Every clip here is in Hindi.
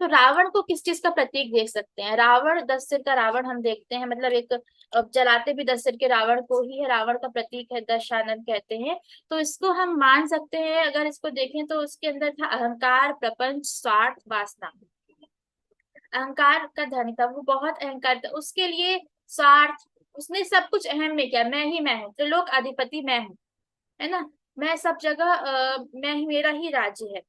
तो रावण को किस चीज का प्रतीक देख सकते हैं? रावण, 10 सिर का रावण हम देखते हैं, मतलब एक जलाते भी 10 सिर के रावण को ही है, रावण का प्रतीक है, दशानन कहते हैं। तो इसको हम मान सकते हैं, अगर इसको देखें तो उसके अंदर था अहंकार, प्रपंच, स्वार्थ, वासना। अहंकार का धनी था, वो बहुत अहंकार था, उसके लिए स्वार्थ, उसने सब कुछ अहम में किया, मैं ही मैं हूँ, त्रिलोक अधिपति मैं हूँ, है ना, मैं सब जगह मैं ही, मेरा ही राज्य है,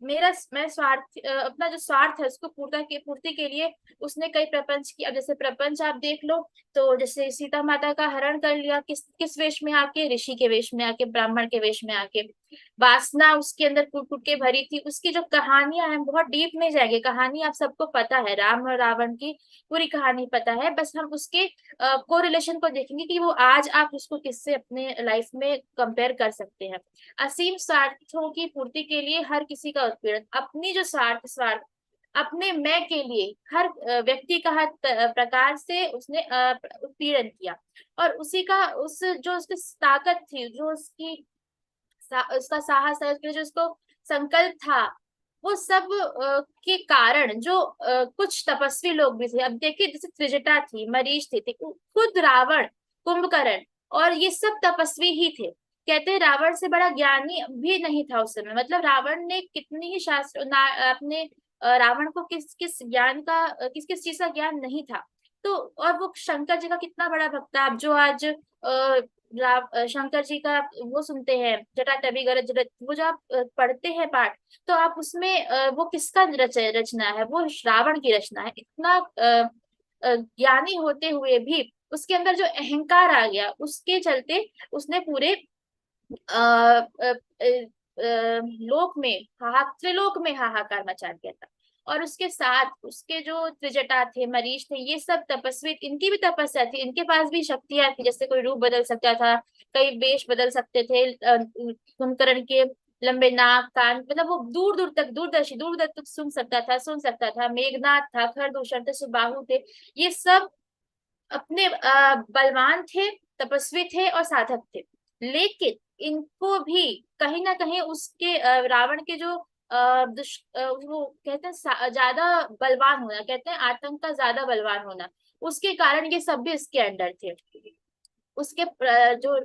मेरा, मैं स्वार्थ, अपना जो स्वार्थ है उसको पूर्ति के लिए उसने कई प्रपंच किए। अब जैसे प्रपंच आप देख लो, तो जैसे सीता माता का हरण कर लिया, किस किस वेश में आके, ऋषि के वेश में आके, ब्राह्मण के वेश में आके। वासना उसके अंदर कूट कूट के भरी थी, उसकी जो कहानियां हैं, बहुत डीप में जाएंगे, कहानी आप सबको पता है, राम और रावण की पूरी कहानी पता है, बस हम उसके कोरिलेशन को देखेंगे कि वो आज आप उसको किससे अपने लाइफ में कंपेयर कर सकते हैं। असीम स्वार्थों की पूर्ति के लिए हर किसी का उत्पीड़न, अपनी जो स्वार्थ अपने मैं के लिए हर व्यक्ति का हर प्रकार से उसने उत्पीड़न किया। और उसी का उस जो उसकी ताकत थी, जो उसकी उसका साहस है, उसके जो उसको संकल्प था, वो सब के कारण जो कुछ तपस्वी लोग भी थे। अब देखिए, जैसे त्रिजटा थी, मरीच थी, खुद रावण, कुंभकर्ण, और ये सब तपस्वी ही थे। कहते हैं रावण से बड़ा ज्ञानी भी नहीं था उस समय, मतलब रावण ने कितनी ही शास्त्र अपने रावण को किस किस ज्ञान का किस किस चीज का ज्ञान नहीं था। तो और वो शंकर जी का कितना बड़ा भक्त था। आप जो आज शंकर जी का वो सुनते हैं, जटाटवी गरज रच, वो जो आप पढ़ते हैं पाठ, तो आप उसमें वो किसका रचना है? वो रावण की रचना है। इतना ज्ञानी होते हुए भी उसके अंदर जो अहंकार आ गया, उसके चलते उसने पूरे लोक में त्रिलोक में हाहाकार मचा दिया था। और उसके साथ उसके जो त्रिजटा थे, मरीच थे, ये सब तपस्वी, इनकी भी तपस्या थी, इनके पास भी शक्तियां थी, जैसे कोई रूप बदल सकता था, कई वेश बदल सकते थे, कुंभकर्ण के लंबे नाक, कान, मतलब वो दूर दूर तक, दूरदर्शी, दूर दूर तक सुन सकता था। मेघनाथ था, खरदूषण थे, सुबाहु थे, ये सब अपने बलवान थे, तपस्वी थे और साधक थे। लेकिन इनको भी कहीं ना कहीं उसके रावण के जो वो कहते हैं ज्यादा बलवान होना, कहते हैं आतंक का ज्यादा बलवान होना, उसके कारण ये सब भी इसके अंडर थे। उसके जो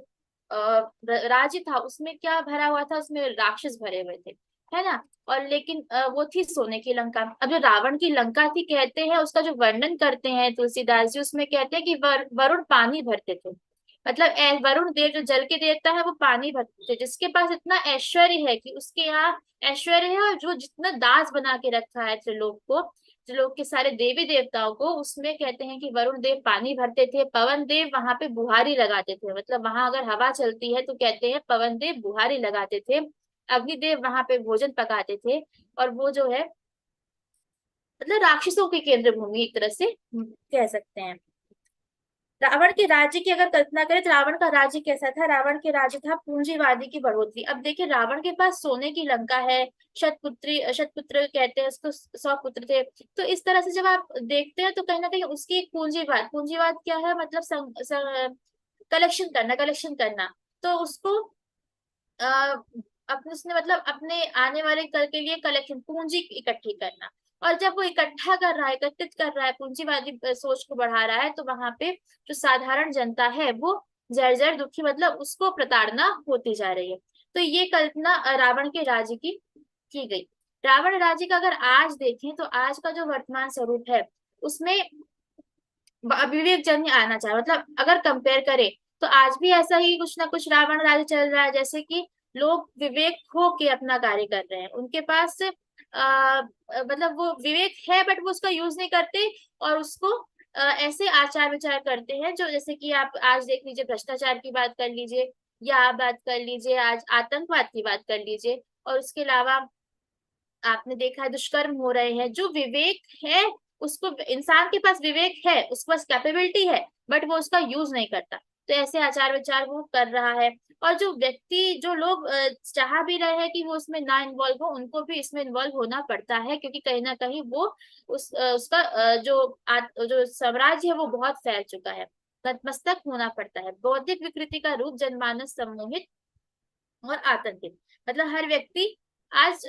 राज्य था उसमें क्या भरा हुआ था? उसमें राक्षस भरे हुए थे, है ना। और लेकिन वो थी सोने की लंका। अब जो रावण की लंका थी, कहते हैं उसका जो वर्णन करते हैं तुलसीदास जी, उसमें कहते हैं कि वरुण पानी भरते थे, मतलब वरुण देव जो जल के देवता है, वो पानी भरते थे, जिसके पास इतना ऐश्वर्य है कि उसके यहाँ ऐश्वर्य है, और जो जितना दास बना के रखा है त्रिलोक को, त्रिलोक के सारे देवी देवताओं को, उसमें कहते हैं कि वरुण देव पानी भरते थे, पवन देव वहां पे बुहारी लगाते थे, मतलब वहां अगर हवा चलती है तो कहते हैं पवन देव बुहारी लगाते थे, अग्निदेव वहां पे भोजन पकाते थे। और वो जो है, मतलब राक्षसों की केंद्र भूमि एक तरह से कह सकते हैं। रावण के राज्य की अगर कल्पना करें तो रावण का राज्य कैसा था? रावण के राज्य था पूंजीवादी की बढ़ोतरी। अब देखिए, रावण के पास सोने की लंका है, शतपुत्र कहते हैं उसको, 100 पुत्र थे। तो इस तरह से जब आप देखते हैं तो कहीं ना कहीं उसकी एक पूंजीवाद क्या है? मतलब कलेक्शन करना। तो उसको आ, अपने उसने मतलब अपने आने वाले कल के लिए कलेक्शन, पूंजी इकट्ठी करना। और जब वो इकट्ठा कर रहा है, एकत्रित कर रहा है, पूंजीवादी सोच को बढ़ा रहा है, तो वहां पे जो साधारण जनता है वो जर्जर दुखी, मतलब उसको प्रताड़ना होती जा रही है। तो ये कल्पना रावण के राज्य की गई। रावण राज्य का अगर आज देखें तो आज का जो वर्तमान स्वरूप है, उसमें विवेक जन्य आना चाहिए। मतलब अगर कंपेयर करें तो आज भी ऐसा ही कुछ ना कुछ रावण राज्य चल रहा है, जैसे कि लोग विवेक खो के अपना कार्य कर रहे हैं, उनके पास मतलब वो विवेक है बट वो उसका यूज नहीं करते, और उसको ऐसे आचार विचार करते हैं जो, जैसे कि आप आज देख लीजिए, भ्रष्टाचार की बात कर लीजिए, या आप बात कर लीजिए आज आतंकवाद की बात कर लीजिए, और उसके अलावा आपने देखा है दुष्कर्म हो रहे हैं। जो विवेक है, उसको, इंसान के पास विवेक है, उसके पास कैपेबिलिटी है, बट वो उसका यूज नहीं करता। तो ऐसे आचार विचार वो कर रहा है। और जो व्यक्ति, जो लोग चाह भी रहे हैं कि वो उसमें ना इन्वॉल्व हो, उनको भी इसमें इन्वॉल्व होना पड़ता है, क्योंकि कहीं ना कहीं वो उसका जो साम्राज्य है वो बहुत फैल चुका है। नतमस्तक होना पड़ता है। बौद्धिक विकृति का रूप जनमानस सम्मोहित और आतंकित, मतलब हर व्यक्ति आज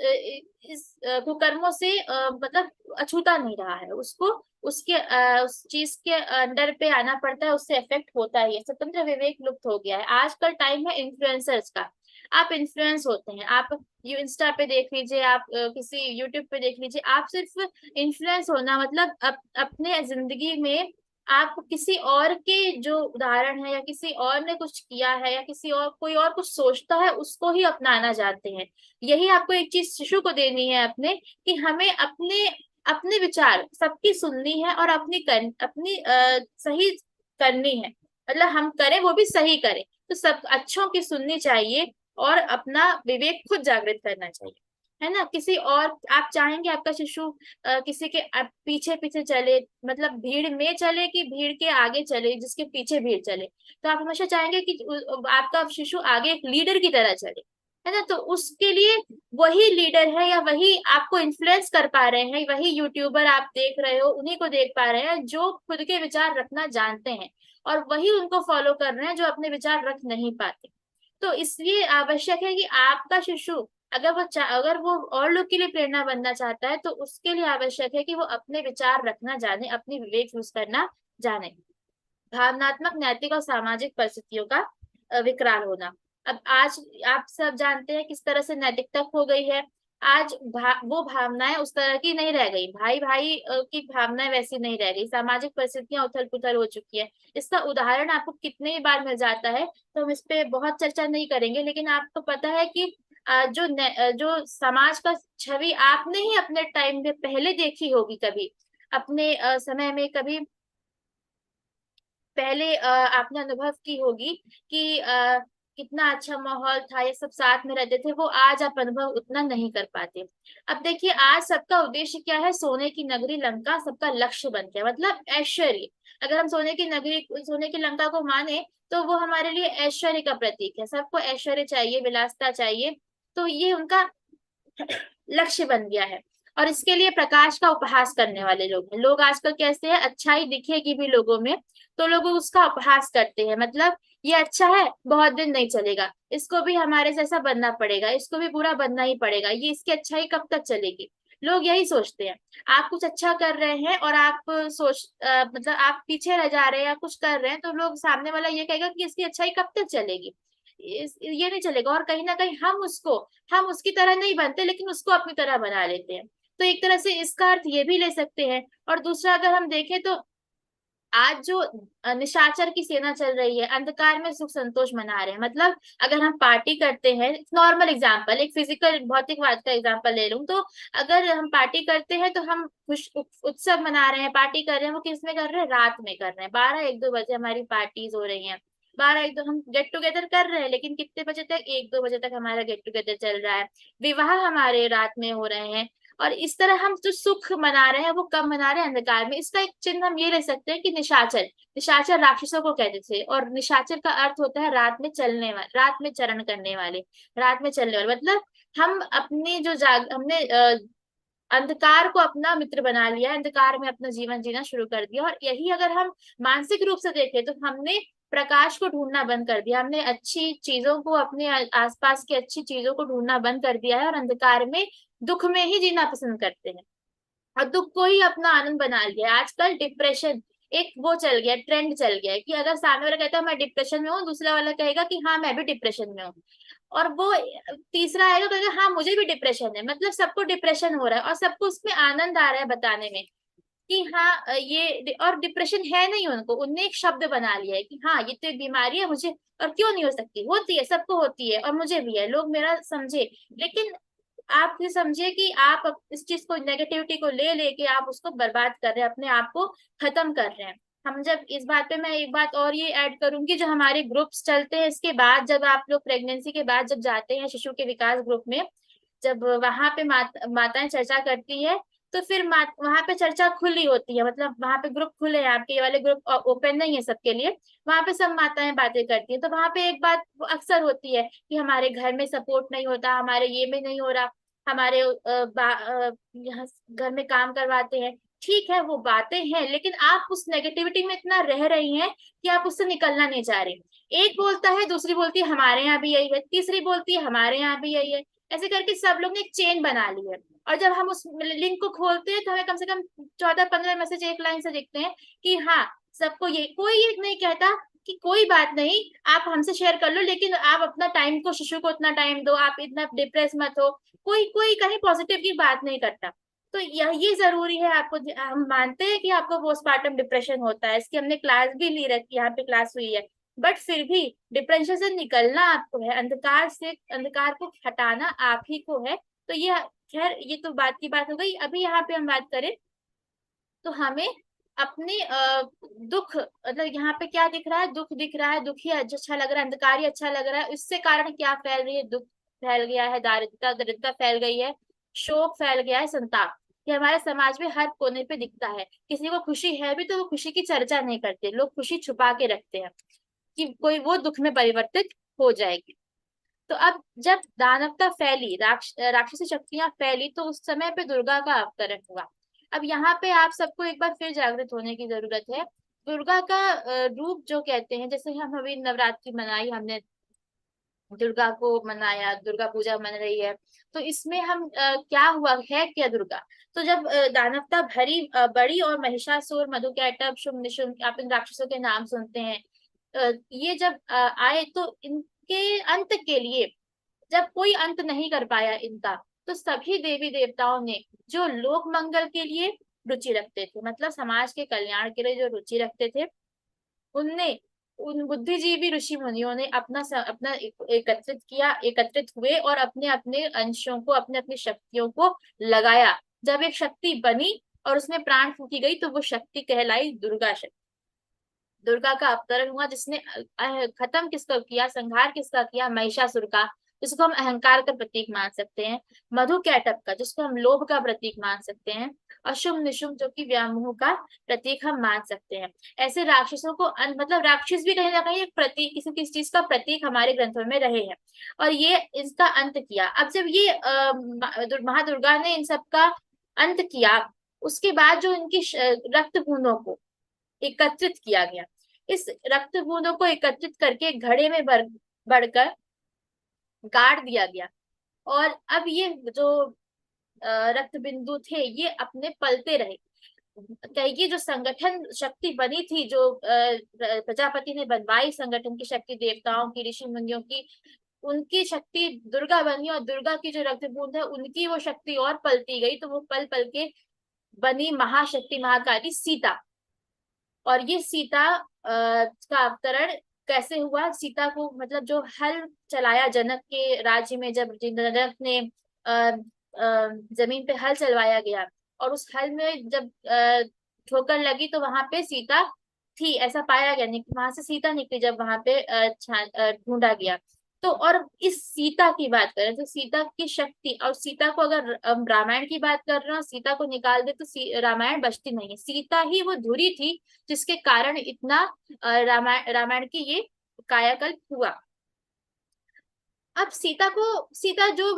इस कुकर्मों से मतलब अछूता नहीं रहा है उसको, उसके उस चीज के अंडर पे आना पड़ता है, उससे इफेक्ट होता ही है, स्वतंत्र विवेक लुप्त हो गया है। आजकल टाइम है इन्फ्लुएंसर्स का, आप इन्फ्लुएंस होते हैं, आप यू इंस्टा पे देख लीजिए, आप किसी यूट्यूब पे देख लीजिए, आप सिर्फ इन्फ्लुएंस होना मतलब अपने जिंदगी में आप किसी और के जो उदाहरण है या किसी और ने कुछ किया है या किसी और कोई और कुछ सोचता है उसको ही अपनाना चाहते हैं। यही आपको एक चीज शिशु को देनी है अपने, कि हमें अपने अपने विचार सबकी सुननी है और अपनी सही करनी है, मतलब हम करें वो भी सही करें, तो सब अच्छों की सुननी चाहिए और अपना विवेक खुद जागृत करना चाहिए, है ना। किसी और आप चाहेंगे आपका शिशु किसी के पीछे पीछे चले, मतलब भीड़ में चले कि भीड़ के आगे चले, जिसके पीछे भीड़ चले, तो आप हमेशा चाहेंगे कि आपका शिशु आगे एक लीडर की तरह चले, है ना। तो उसके लिए वही लीडर है या वही आपको इन्फ्लुएंस कर पा रहे हैं, वही यूट्यूबर आप देख रहे हो उन्हीं को देख पा रहे हैं जो खुद के विचार रखना जानते हैं, और वही उनको फॉलो कर रहे हैं जो अपने विचार रख नहीं पाते। तो इसलिए आवश्यक है कि आपका शिशु अगर वो और लोग के लिए प्रेरणा बनना चाहता है, तो उसके लिए आवश्यक है कि वो अपने विचार रखना जाने, अपनी विवेक यूज करना जाने। भावनात्मक, नैतिक और सामाजिक परिस्थितियों का विकराल होना। अब आज आप सब जानते हैं किस तरह से नैतिकता खो गई है। आज वो भावनाएं उस तरह की नहीं रह गई, भाई भाई की भावनाएं वैसी नहीं रह गई, सामाजिक परिस्थितियां उथल पुथल हो चुकी है। इसका उदाहरण आपको कितने ही बार मिल जाता है, तो हम इस पे बहुत चर्चा नहीं करेंगे, लेकिन आपको पता है कि जो समाज का छवि आपने ही अपने टाइम में पहले देखी होगी, कभी अपने समय में कभी पहले आपने अनुभव की होगी कि कितना अच्छा माहौल था, ये सब साथ में रहते थे, वो आज आप अनुभव उतना नहीं कर पाते। अब देखिए आज सबका उद्देश्य क्या है, सोने की नगरी लंका सबका लक्ष्य बन गया, मतलब ऐश्वर्य। अगर हम सोने की नगरी, सोने की लंका को माने, तो वो हमारे लिए ऐश्वर्य का प्रतीक है, सबको ऐश्वर्य चाहिए, विलासिता चाहिए, तो ये उनका लक्ष्य बन गया है। और इसके लिए प्रकाश का उपहास करने वाले लोग हैं। लोग आजकल कैसे हैं, अच्छाई दिखेगी भी लोगों में तो लोग उसका उपहास करते हैं, मतलब ये अच्छा है, बहुत दिन नहीं चलेगा, इसको भी हमारे जैसा बनना पड़ेगा, इसको भी बुरा बनना ही पड़ेगा, ये इसकी अच्छाई कब तक चलेगी। लोग यही सोचते हैं। आप कुछ अच्छा कर रहे हैं और आप मतलब आप पीछे रह जा रहे हैं या कुछ कर रहे हैं, तो लोग सामने वाला ये कहेगा कि इसकी अच्छाई कब तक चलेगी, ये नहीं चलेगा, और कहीं ना कहीं हम उसकी तरह नहीं बनते, लेकिन उसको अपनी तरह बना लेते हैं। तो एक तरह से इसका अर्थ ये भी ले सकते हैं। और दूसरा अगर हम देखें तो आज जो निशाचर की सेना चल रही है, अंधकार में सुख संतोष मना रहे हैं, मतलब अगर हम पार्टी करते हैं, नॉर्मल एग्जांपल, एक फिजिकल भौतिकवाद का एग्जांपल ले लूं, तो अगर हम पार्टी करते हैं तो हम खुश उत्सव मना रहे हैं, पार्टी कर रहे हैं, वो किस में कर रहे हैं, रात में कर रहे हैं, 12-1-2 बजे हमारी पार्टीज हो रही हैं, 12-1-2 हम गेट टुगेदर कर रहे हैं, लेकिन कितने बजे तक, 1-2 बजे तक हमारा गेट टुगेदर चल रहा है, विवाह हमारे रात में हो रहे हैं। और इस तरह हम जो सुख मना रहे हैं वो कब मना रहे हैं, अंधकार में। इसका एक चिन्ह हम ये ले सकते हैं कि निशाचर, निशाचर राक्षसों को कहते थे, और निशाचर का अर्थ होता है रात में चलने वाले, रात में चरण करने वाले, रात में चलने वाले, मतलब हम अपनी जो हमने अंधकार को अपना मित्र बना लिया, अंधकार में अपना जीवन जीना शुरू कर दिया। और यही अगर हम मानसिक रूप से देखें तो हमने प्रकाश को ढूंढना बंद कर दिया, हमने अच्छी चीजों को, अपने आसपास की अच्छी चीजों को ढूंढना बंद कर दिया है, और अंधकार में दुख में ही जीना पसंद करते हैं, और दुख को ही अपना आनंद बना लिया है। आजकल डिप्रेशन एक वो चल गया, ट्रेंड चल गया है, कि अगर सामने वाला कहता है मैं डिप्रेशन में हूँ, दूसरा वाला कहेगा कि हाँ मैं भी डिप्रेशन में हूँ, और वो तीसरा आएगा कहेगा हाँ मुझे भी डिप्रेशन है, मतलब सबको डिप्रेशन हो रहा है और सबको उसमें आनंद आ रहा है बताने में कि हाँ ये, और डिप्रेशन है नहीं उनको, उनने एक शब्द बना लिया है कि हाँ ये तो एक बीमारी है मुझे, और क्यों नहीं हो सकती, होती है, सबको होती है, और मुझे भी है, लोग मेरा समझे। लेकिन आप ये समझिए कि आप इस चीज को, नेगेटिविटी को ले लेके आप उसको बर्बाद कर रहे हैं, अपने आप को खत्म कर रहे हैं। हम जब इस बात पे, मैं एक बात और ये ऐड करूंगी, जो हमारे ग्रुप्स चलते हैं इसके बाद, जब आप लोग प्रेगनेंसी के बाद जब जाते हैं शिशु के विकास ग्रुप में, जब वहां पे माताएं चर्चा करती है, तो फिर वहां पे चर्चा खुली होती है, मतलब वहां पे ग्रुप खुले हैं, आपके ये वाले ग्रुप ओपन नहीं है सबके लिए, वहां पे सब माताएं बातें करती हैं। तो वहां पे एक बात अक्सर होती है कि हमारे घर में सपोर्ट नहीं होता, हमारे ये में नहीं हो रहा, हमारे यहाँ घर में काम करवाते हैं। ठीक है वो बातें हैं, लेकिन आप उस नेगेटिविटी में इतना रह रही हैं कि आप उससे निकलना नहीं चाह रही। एक बोलता है, दूसरी बोलती है हमारे यहाँ भी यही है, तीसरी बोलती है हमारे यहाँ भी यही है, ऐसे करके सब लोग ने एक चेन बना ली है। और जब हम उस लिंक को खोलते हैं तो हमें कम से कम 14-15 मैसेज एक लाइन से दिखते हैं कि हाँ, सबको ये, कोई ये नहीं कहता कि कोई बात नहीं, आप हमसे शेयर कर लो, लेकिन आप अपना टाइम को, शिशु को उतना टाइम दो, आप इतना डिप्रेस मत हो। कोई कोई कहीं पॉजिटिव की बात नहीं करता। तो ये जरूरी है आपको, हम मानते हैं कि आपको पोस्टमार्टम डिप्रेशन होता है, इसकी हमने क्लास भी ली रखी, यहाँ पे क्लास हुई है, बट फिर भी डिप्रेशन से निकलना आपको है, अंधकार से, अंधकार को हटाना आप ही को है। तो ये, खैर ये तो बात की बात हो गई। अभी यहाँ पे हम बात करें तो हमें अपने दुख, मतलब यहाँ पे क्या दिख रहा है, दुख दिख रहा है, दुख ही अच्छा लग रहा है, अंधकार ही अच्छा लग रहा है, इससे कारण क्या फैल रही है, दुख फैल गया है, दारिद्रता दरिद्रता फैल गई है, शोक फैल गया है, संताप। ये हमारे समाज में हर कोने पे दिखता है। किसी को खुशी है भी तो वो खुशी की चर्चा नहीं करते, लोग खुशी छुपा के रखते हैं कि कोई वो दुख में परिवर्तित हो जाएगी। तो अब जब दानवता फैली, राक्षसी शक्तियां फैली, तो उस समय पे दुर्गा का अवतरण हुआ। अब यहाँ पे आप सबको एक बार फिर जागृत होने की जरूरत है। दुर्गा का रूप जो कहते हैं, जैसे हम अभी नवरात्रि मनाई हमने, दुर्गा को मनाया, दुर्गा पूजा मन रही है, तो इसमें हम क्या हुआ है, क्या दुर्गा, तो जब दानवता भरी बड़ी और महिषासुर, मधुकैटभ, शुंभ निशुंभ, आप इन राक्षसों के नाम सुनते हैं, ये जब आए तो इनके अंत के लिए, जब कोई अंत नहीं कर पाया इनका, तो सभी देवी देवताओं ने जो लोक मंगल के लिए रुचि रखते थे, मतलब समाज के कल्याण के लिए जो रुचि रखते थे, उनने, उन बुद्धिजीवी ऋषि मुनियों ने अपना एकत्रित किया, एकत्रित हुए और अपने अपने अंशों को, अपने अपनी शक्तियों को लगाया। जब एक शक्ति बनी और उसमें प्राण फूकी गई तो वो शक्ति कहलाई दुर्गा शक्ति। दुर्गा का अवतरण हुआ, जिसने खत्म किसका किया, संहार किसका किया, महिषासुर का, जिसको हम अहंकार का प्रतीक मान सकते हैं, मधुकैटभ का, जिसको हम लोभ का प्रतीक मान सकते हैं, और शुंभ निशुंभ जो कि व्यामोह का प्रतीक हम मान सकते हैं। ऐसे राक्षसों को मतलब राक्षस भी कहीं ना कहीं एक प्रतीक, किसी किसी चीज का प्रतीक हमारे ग्रंथों में रहे हैं, और ये इसका अंत किया। अब जब ये महादुर्गा ने इन सब का अंत किया, उसके बाद जो इनकी रक्त बूंदों को एकत्रित किया गया, इस रक्त बूंदों को एकत्रित करके एक घड़े में बढ़कर गाड़ दिया गया। और अब ये जो रक्त बिंदु थे ये अपने पलते रहे। कहेगी जो संगठन शक्ति बनी थी, जो प्रजापति ने बनवाई संगठन की शक्ति, देवताओं की, ऋषि मुनियों की, उनकी शक्ति दुर्गा बनी, और दुर्गा की जो रक्त बूंद है उनकी वो शक्ति और पलती गई, तो वो पल पल के बनी महाशक्ति महाकाली सीता। और ये सीता का अवतरण कैसे हुआ, सीता को मतलब जो हल चलाया जनक के राज्य में, जब जनक ने जमीन पे हल चलवाया गया, और उस हल में जब ठोकर लगी तो वहां पे सीता थी, ऐसा पाया गया, वहां से सीता निकली जब वहां पे ढूंढा गया। तो और इस सीता की बात करें तो सीता की शक्ति, और सीता को अगर रामायण की बात कर रहे हो, सीता को निकाल दे तो रामायण बचती नहीं है। सीता ही वो धुरी थी जिसके कारण इतना रामायण रामायण की ये कायाकल्प हुआ। अब सीता जो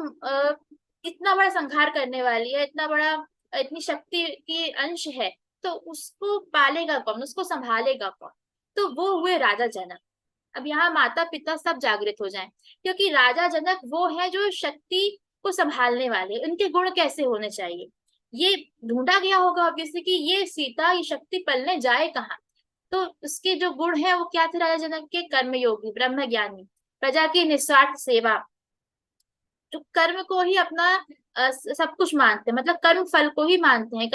इतना बड़ा संहार करने वाली है, इतना बड़ा, इतनी शक्ति की अंश है, तो उसको पालेगा कौन, उसको संभालेगा कौन, तो वो हुए राजा जनक। अब यहाँ माता पिता सब जागृत हो जाएं, क्योंकि राजा जनक वो है जो शक्ति को संभालने वाले, उनके गुण कैसे होने चाहिए, ये ढूंढा गया होगा ऑब्वियसली कि ये सीता, ये शक्ति पलने जाए कहाँ। तो उसके जो गुण है वो क्या थे राजा जनक के, कर्मयोगी, ब्रह्म ज्ञानी, प्रजा की निस्वार्थ सेवा, जो कर्म को ही अपना सब कुछ मानते हैं, मतलब कर्म फल को ही मानते हैं,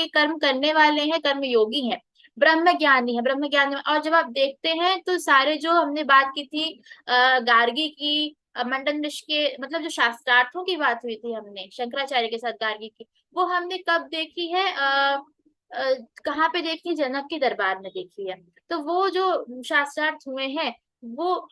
कर्म करने वाले हैं, कर्म योगी हैं, ब्रह्म ज्ञानी है, ब्रह्म ज्ञानी। और जब आप देखते हैं तो सारे जो हमने बात की थी गार्गी की, मंडन ऋषि के, मतलब जो शास्त्रार्थों की बात हुई थी हमने शंकराचार्य के साथ गार्गी की, वो हमने कब देखी है, कहाँ पे देखी है, जनक के दरबार में देखी है। तो वो जो शास्त्रार्थ हुए हैं, वो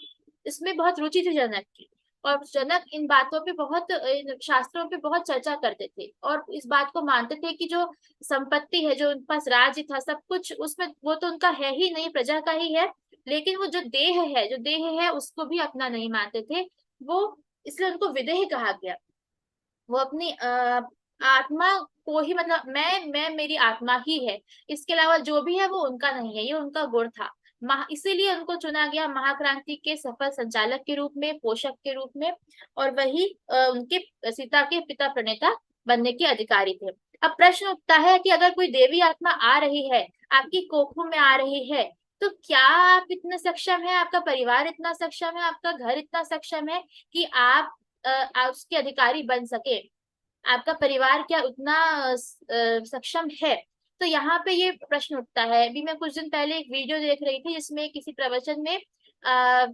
इसमें बहुत रुचि थी जनक की, और जनक इन बातों पे बहुत, इन शास्त्रों पे बहुत चर्चा करते थे, और इस बात को मानते थे कि जो संपत्ति है, जो उनके पास राज्य था, सब कुछ उसमें, वो तो उनका है ही नहीं, प्रजा का ही है, लेकिन वो जो देह है, जो देह है उसको भी अपना नहीं मानते थे वो, इसलिए उनको विदेह कहा गया। वो अपनी आत्मा को ही, मतलब मैं मेरी आत्मा ही है, इसके अलावा जो भी है वो उनका नहीं है, ये उनका गुण था। इसीलिए उनको चुना गया महाक्रांति के सफल संचालक के रूप में, पोषक के रूप में, और वही उनके सीता के पिता प्रणेता बनने के अधिकारी थे। अब प्रश्न उठता है कि अगर कोई देवी आत्मा आ रही है, आपकी कोखों में आ रही है, तो क्या आप इतने सक्षम है, आपका परिवार इतना सक्षम है, आपका घर इतना सक्षम है कि आप उसके अधिकारी बन सके? आपका परिवार क्या उतना सक्षम है? तो यहाँ पे ये प्रश्न उठता है। अभी मैं कुछ दिन पहले एक वीडियो देख रही थी जिसमें किसी प्रवचन में आ,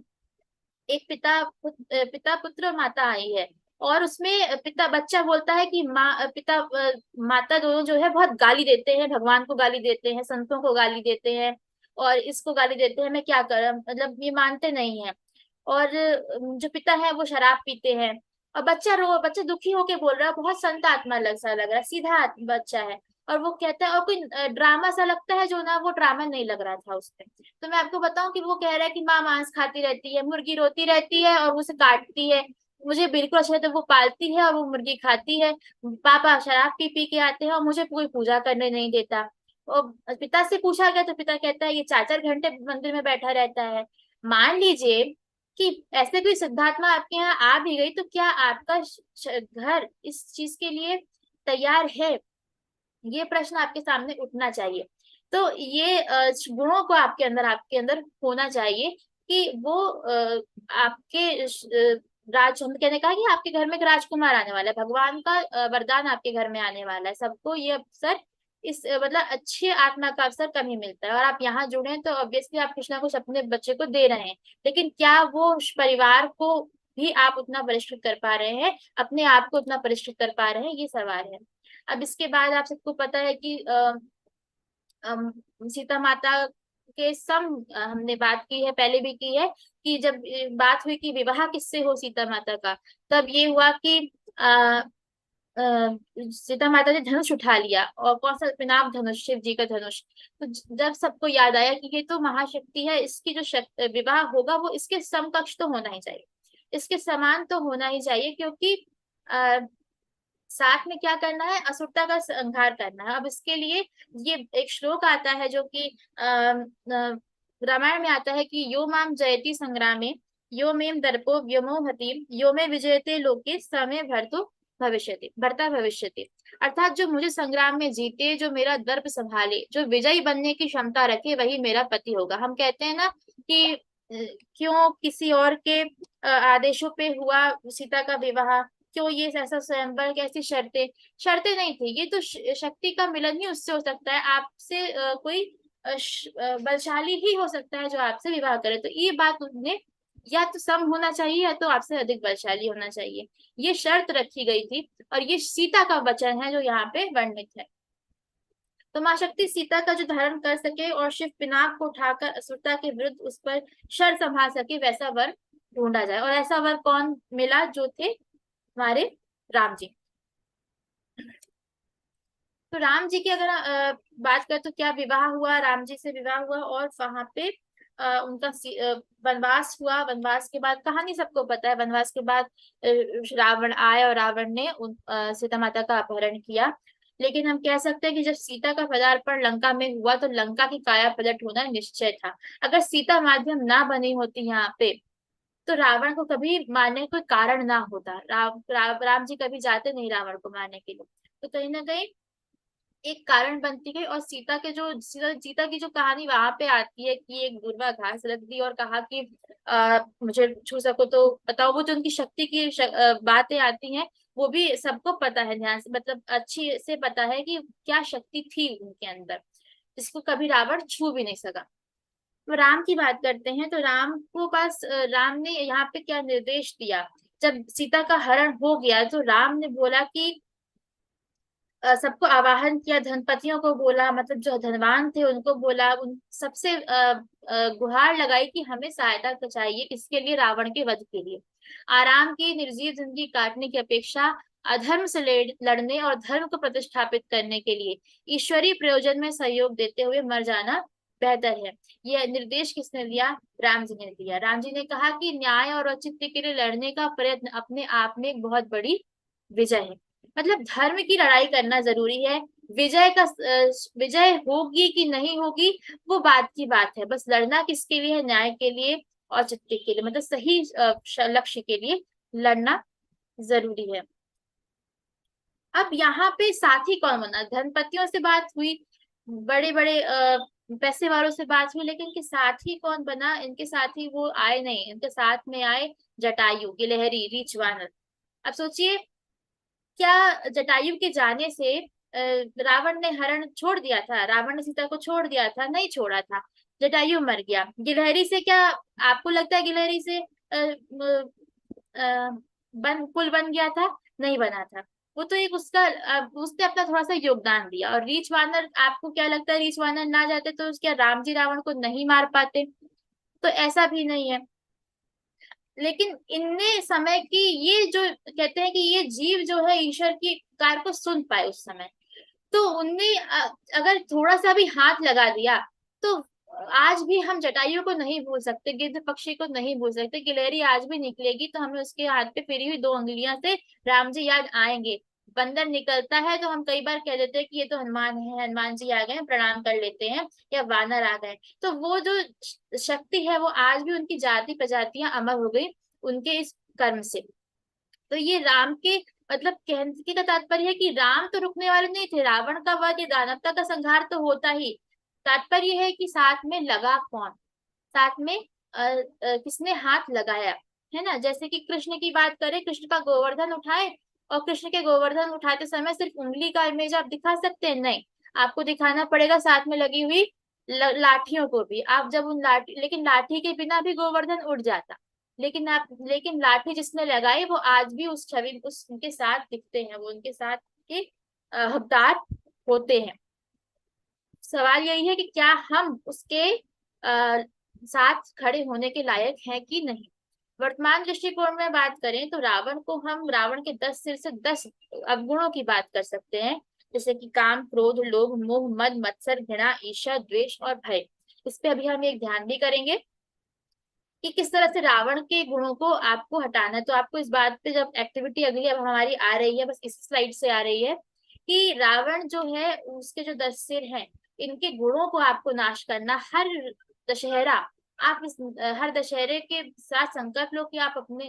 एक पिता पुत्र और माता आई है, और उसमें पिता बच्चा बोलता है कि माता दोनों जो है बहुत गाली देते हैं, भगवान को गाली देते हैं, संतों को गाली देते हैं, और इसको गाली देते हैं, मैं क्या करूं, मतलब ये मानते नहीं है। और जो पिता है वो शराब पीते हैं, और बच्चा दुखी होके बोल रहा है, बहुत संत आत्मा सा लग रहा है, सीधा बच्चा है। और वो कहता है, और कोई ड्रामा सा लगता है जो ना, वो ड्रामा नहीं लग रहा था उसपे। तो मैं आपको बताऊं कि वो कह रहा है कि माँ मांस खाती रहती है, मुर्गी रोती रहती है और उसे काटती है, मुझे बिल्कुल अच्छा लगता है, वो पालती है और वो मुर्गी खाती है, पापा शराब पी पी के आते हैं और मुझे कोई पूजा करने नहीं देता। और पिता से पूछा गया तो पिता कहता है ये 4 4 घंटे मंदिर में बैठा रहता है। मान लीजिए कि ऐसे कोई सिद्धात्मा आपके यहाँ आ भी गई, तो क्या आपका घर इस चीज के लिए तैयार है? ये प्रश्न आपके सामने उठना चाहिए। तो ये गुणों को आपके अंदर होना चाहिए कि वो आपके राज, हम कहने कहा कि आपके घर में एक राजकुमार आने वाला है, भगवान का वरदान आपके घर में आने वाला है। सबको ये अवसर, इस मतलब अच्छी आत्मा का अवसर कम ही मिलता है, और आप यहाँ जुड़े हैं तो ऑब्वियसली आप कुछ ना कुछ अपने बच्चे को दे रहे हैं। लेकिन क्या वो उस परिवार को भी आप उतना परिष्कृत कर पा रहे हैं, अपने आप को उतना परिष्कृत कर पा रहे हैं, ये सवाल है। अब इसके बाद आप सबको पता है कि सीता माता के हमने बात की है, पहले भी की है, कि जब बात हुई कि विवाह किससे हो सीता माता का, तब ये हुआ कि सीता माता ने धनुष उठा लिया, और कौन सा, पिनाक धनुष, शिव जी का धनुष। तो जब सबको याद आया कि ये तो महाशक्ति है, इसकी जो विवाह होगा वो इसके समकक्ष तो होना ही चाहिए, इसके समान तो होना ही चाहिए, क्योंकि साथ में क्या करना है, असुरता का संहार करना है। अब इसके लिए ये एक श्लोक आता है जो कि रामायण में आता है कि यो माम जयति संग्रामे, यो मेम दर्पो व्योमो हतिम, यो मे विजयते लोके समे भरता भविष्यति। अर्थात जो मुझे संग्राम में जीते, जो मेरा दर्प संभाले, जो विजयी बनने की क्षमता रखे, वही मेरा पति होगा। हम कहते हैं ना कि क्यों किसी और के आदेशों पे हुआ सीता का विवाह, क्यों ये ऐसा स्वयंवर, कैसी शर्तें, शर्तें नहीं थी, ये तो शक्ति का मिलन ही उससे हो सकता है, आपसे कोई बलशाली ही हो सकता है जो आपसे विवाह करे। तो ये बात उन्हें या तो सम होना चाहिए या तो आपसे अधिक बलशाली होना चाहिए, ये शर्त रखी गई थी, और ये सीता का वचन है जो यहाँ पे वर्णित है। तो माँ शक्ति सीता का जो धारण कर सके और शिव पिनाक को उठाकर असुरता के विरुद्ध उस पर शर संभाल सके, वैसा वर ढूंढा जाए। और ऐसा वर कौन मिला? जो थे हमारे राम जी। तो राम जी की अगर बात करें तो क्या विवाह हुआ, राम जी से विवाह हुआ, और वहां पे उनका वनवास हुआ। वनवास के बाद कहानी सबको पता है, वनवास के बाद रावण आया और रावण ने सीता माता का अपहरण किया। लेकिन हम कह सकते हैं कि जब सीता का पदार्पण लंका में हुआ तो लंका की काया पलट होना निश्चय था। अगर सीता माध्यम ना बनी होती यहाँ पे, तो रावण को कभी मारने का कोई कारण ना होता। राम जी कभी जाते नहीं रावण को मारने के लिए। तो कहीं ना कहीं एक कारण बनती गई, और सीता की जो कहानी वहां पे आती है कि एक दुर्वा घास रख दी और कहा कि मुझे छू सको तो बताओ, वो जो उनकी शक्ति की बातें आती हैं, वो भी सबको पता है ध्यान से, मतलब अच्छी से पता है कि क्या शक्ति थी उनके अंदर, जिसको कभी रावण छू भी नहीं सका। तो राम की बात करते हैं, तो राम ने यहाँ पे क्या निर्देश दिया। जब सीता का हरण हो गया तो राम ने बोला कि सबको आवाहन किया, धनपतियों को बोला, मतलब जो धनवान थे उनको बोला, उन सबसे गुहार लगाई कि हमें सहायता चाहिए इसके लिए, रावण के वध के लिए। आराम की निर्जीव जिंदगी काटने की अपेक्षा अधर्म से लड़ने और धर्म को प्रतिष्ठापित करने के लिए ईश्वरीय प्रयोजन में सहयोग देते हुए मर जाना बेहतर है। यह निर्देश किसने दिया? राम जी ने दिया। राम जी ने कहा कि न्याय और औचित्य के लिए लड़ने का प्रयत्न अपने आप में एक बहुत बड़ी विजय है। मतलब धर्म की लड़ाई करना जरूरी है, विजय होगी कि नहीं होगी वो बात की बात है। बस लड़ना किसके लिए है? न्याय के लिए, औचित्य के लिए, मतलब सही लक्ष्य के लिए लड़ना जरूरी है। अब यहाँ पे साथी कौन बना? धनपतियों से बात हुई, बड़े बड़े पैसे वालों से बात हुई, लेकिन इनके साथी कौन बना? इनके साथी वो आए नहीं, इनके साथ में आए जटायु, गिलहरी, रीछ वानर। अब सोचिए, क्या जटायु के जाने से रावण ने हरण छोड़ दिया था? रावण ने सीता को छोड़ दिया था? नहीं छोड़ा था। जटायु मर गया। गिलहरी से क्या आपको लगता है गिलहरी से पुल बन गया था? नहीं बना था। वो तो एक उसका उसने अपना थोड़ा सा योगदान दिया। और रीछ वानर, आपको क्या लगता है रीछ वानर ना जाते तो क्या राम जी रावण को नहीं मार पाते? तो ऐसा भी नहीं है। लेकिन इनने समय की, ये जो कहते हैं कि ये जीव जो है ईश्वर की कार को सुन पाए उस समय, तो उनने अगर थोड़ा सा भी हाथ लगा दिया तो आज भी हम जटायु को नहीं भूल सकते, गिद्ध पक्षी को नहीं भूल सकते। गिलहरी आज भी निकलेगी तो हमें उसके हाथ पे फिरी हुई 2 उंगलियां से राम जी याद आएंगे। बंदर निकलता है तो हम कई बार कह देते हैं कि ये तो हनुमान है, हनुमान जी आ गए हैं, प्रणाम कर लेते हैं, या वानर आ गए। तो वो जो शक्ति है वो आज भी, उनकी जाति प्रजातियां अमर हो गई उनके इस कर्म से। तो ये राम के, मतलब कहने का तात्पर्य है कि राम तो रुकने वाले नहीं थे। रावण का वध, ये दानवता का संहार तो होता ही। तात्पर्य है कि साथ में लगा कौन, साथ में किसने हाथ लगाया, है ना? जैसे कि कृष्ण की बात करें, कृष्ण का गोवर्धन उठाए, और कृष्ण के गोवर्धन उठाते समय सिर्फ उंगली का इमेज आप दिखा सकते हैं? नहीं, आपको दिखाना पड़ेगा साथ में लगी हुई लाठियों को भी। आप जब उन लाठी, लेकिन लाठी के बिना भी गोवर्धन उड़ जाता। लेकिन लाठी जिसने लगाई वो आज भी उस छवि, उस उनके साथ दिखते हैं, वो उनके साथ के हकदार होते हैं। सवाल यही है कि क्या हम उसके साथ खड़े होने के लायक हैं कि नहीं। वर्तमान दृष्टिकोण में बात करें तो रावण को हम, रावण के 10 सिर से 10 अवगुणों की बात कर सकते हैं। जैसे कि काम, क्रोध, लोभ, मोह, मद, मत्सर, घृणा, ईर्ष्या, द्वेष और भय। इस पे अभी हम एक ध्यान भी करेंगे कि किस तरह से रावण के गुणों को आपको हटाना है। तो आपको इस बात पे, जब एक्टिविटी अगली अब हमारी आ रही है, बस इस स्लाइड से आ रही है, कि रावण जो है उसके जो 10 सिर हैं, इनके गुणों को आपको नाश करना। हर दशहरा, आप हर दशहरे के साथ संकल्प लो कि आप अपने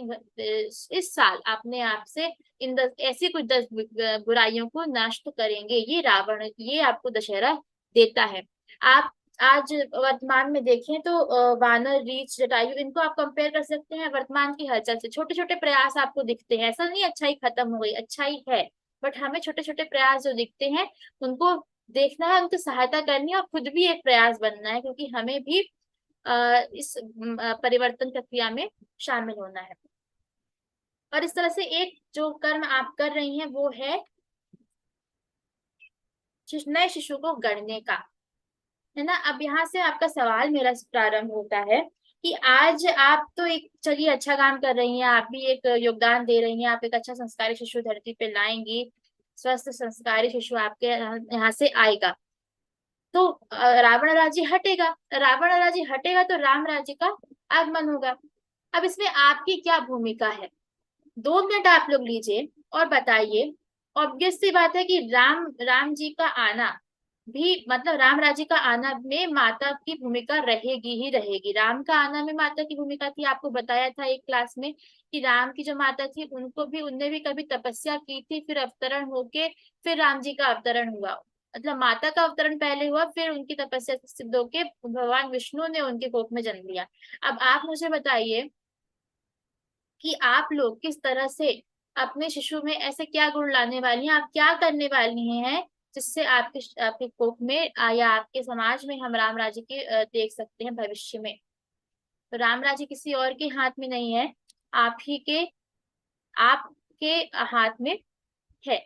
इस साल अपने आप से इन 10 ऐसी कुछ 10 बुराइयों को नाश तो करेंगे। ये रावण, ये आपको दशहरा देता है। आप आज वर्तमान में देखें तो वानर, रीछ, जटायु, इनको आप कंपेयर कर सकते हैं वर्तमान की हलचल से। छोटे छोटे प्रयास आपको दिखते हैं, ऐसा नहीं अच्छाई खत्म हो गई, अच्छाई है, बट हमें छोटे छोटे प्रयास जो दिखते हैं उनको देखना है, उनकी सहायता करनी है, और खुद भी एक प्रयास बनना है, क्योंकि हमें भी इस परिवर्तन प्रक्रिया में शामिल होना है। और इस तरह से एक जो कर्म आप कर रही हैं वो है नए शिशु को गढ़ने का, है ना? अब यहाँ से आपका सवाल मेरा प्रारंभ होता है कि आज आप तो एक, चलिए, अच्छा काम कर रही हैं, आप भी एक योगदान दे रही हैं, आप एक अच्छा संस्कारी शिशु धरती पे लाएंगी, स्वस्थ संस्कारी शिशु आपके यहाँ से आएगा। तो रावण राज्य हटेगा, रावण राज्य हटेगा तो राम राज्य का आगमन होगा। अब इसमें आपकी क्या भूमिका है? 2 मिनट आप लोग लीजिए और बताइए। ऑब्वियस सी बात है कि राम जी का आना भी, मतलब राम राज्य का आना में माता की भूमिका रहेगी ही रहेगी। राम का आना में माता की भूमिका थी, आपको बताया था एक क्लास में कि राम की जो माता थी उनको भी, उनने भी कभी तपस्या की थी, फिर अवतरण होके फिर राम जी का अवतरण हुआ। मतलब माता का अवतरण पहले हुआ, फिर उनकी तपस्या सिद्ध होके भगवान विष्णु ने उनके कोख में जन्म लिया। अब आप मुझे बताइए कि आप लोग किस तरह से अपने शिशु में ऐसे क्या गुण लाने वाली हैं, आप क्या करने वाली हैं जिससे आपके आपके कोख में या आपके समाज में हम राम राज्य के देख सकते हैं भविष्य में। तो राम राज्य किसी और के हाथ में नहीं है, आप ही के, आपके हाथ में है।